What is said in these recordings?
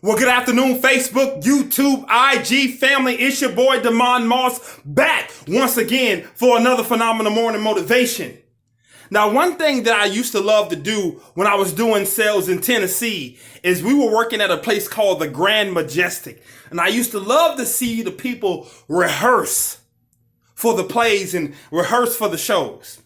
Well, good afternoon, Facebook, YouTube, IG family. It's your boy, Damon Moss, back once again for another phenomenal morning motivation. Now, one thing that I used to love to do when I was doing sales in Tennessee is we were working at a place called the Grand Majestic. And I used to love to see the people rehearse for the plays and rehearse for the shows.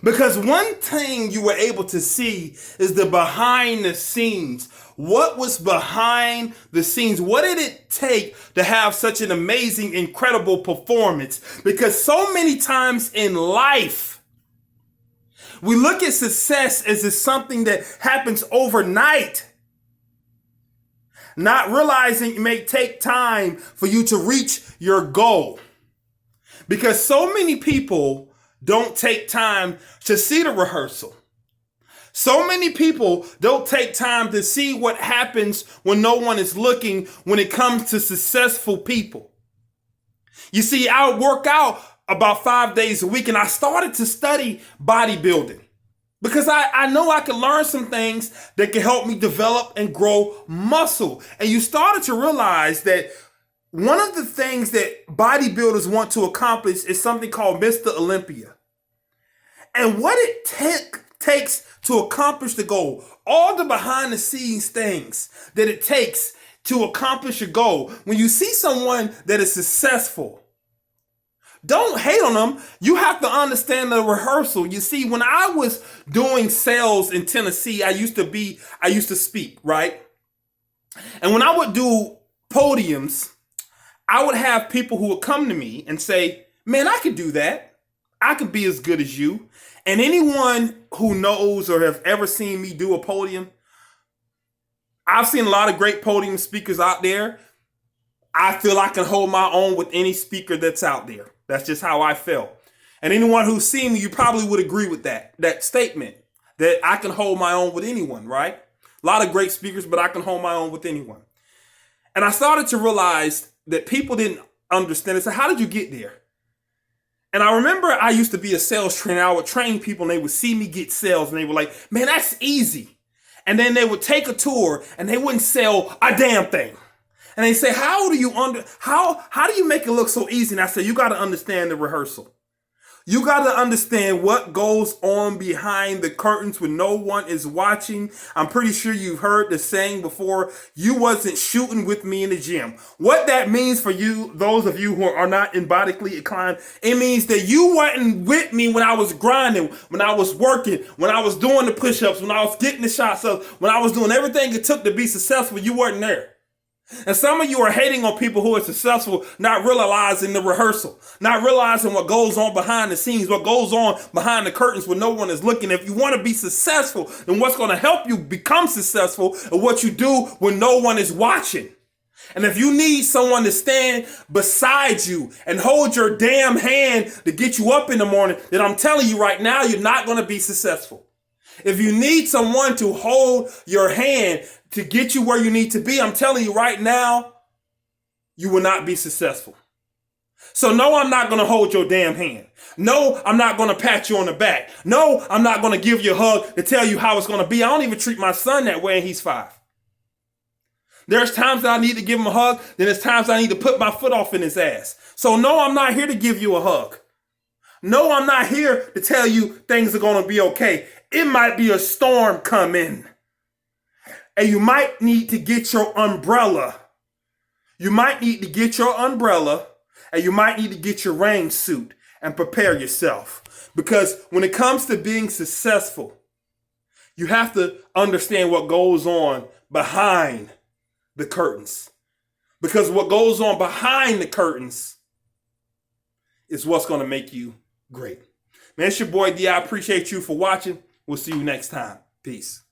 Because one thing you were able to see is the behind the scenes. What was behind the scenes? What did it take to have such an amazing, incredible performance? Because so many times in life, we look at success as something that happens overnight, not realizing it may take time for you to reach your goal. Because so many people don't take time to see the rehearsal. So many people don't take time to see what happens when no one is looking when it comes to successful people. You see, I work out about 5 days a week, and I started to study bodybuilding because I know I can learn some things that can help me develop and grow muscle. And you started to realize that one of the things that bodybuilders want to accomplish is something called Mr. Olympia. And what it takes to accomplish the goal, all the behind the scenes things that it takes to accomplish a goal. When you see someone that is successful, don't hate on them. You have to understand the rehearsal. You see, when I was doing sales in Tennessee, I used to speak, right? And when I would do podiums, I would have people who would come to me and say, man, I could do that. I could be as good as you. And anyone who knows or have ever seen me do a podium, I've seen a lot of great podium speakers out there. I feel I can hold my own with any speaker that's out there. That's just how I feel. And anyone who's seen me, you probably would agree with that statement, that I can hold my own with anyone, right? A lot of great speakers, but I can hold my own with anyone. And I started to realize that people didn't understand it. So how did you get there? And I remember I used to be a sales trainer. I would train people and they would see me get sales and they were like, man, that's easy. And then they would take a tour and they wouldn't sell a damn thing. And they say, how do you make it look so easy? And I said, you got to understand the rehearsal. You got to understand what goes on behind the curtains when no one is watching. I'm pretty sure you've heard the saying before, you wasn't shooting with me in the gym. What that means for you, those of you who are not embolically inclined, it means that you weren't with me when I was grinding, when I was working, when I was doing the push-ups, when I was getting the shots up, when I was doing everything it took to be successful, you weren't there. And some of you are hating on people who are successful, not realizing the rehearsal, not realizing what goes on behind the scenes, what goes on behind the curtains when no one is looking. If you want to be successful, then what's going to help you become successful is what you do when no one is watching. And if you need someone to stand beside you and hold your damn hand to get you up in the morning, then I'm telling you right now, you're not going to be successful. If you need someone to hold your hand to get you where you need to be, I'm telling you right now, you will not be successful. So no, I'm not going to hold your damn hand. No, I'm not going to pat you on the back. No, I'm not going to give you a hug to tell you how it's going to be. I don't even treat my son that way and he's 5. There's times that I need to give him a hug. Then there's times I need to put my foot off in his ass. So no, I'm not here to give you a hug. No, I'm not here to tell you things are going to be okay. It might be a storm coming. And you might need to get your umbrella. You might need to get your umbrella and you might need to get your rain suit and prepare yourself. Because when it comes to being successful, you have to understand what goes on behind the curtains. Because what goes on behind the curtains is what's going to make you great. Man, it's your boy D. I appreciate you for watching. We'll see you next time. Peace.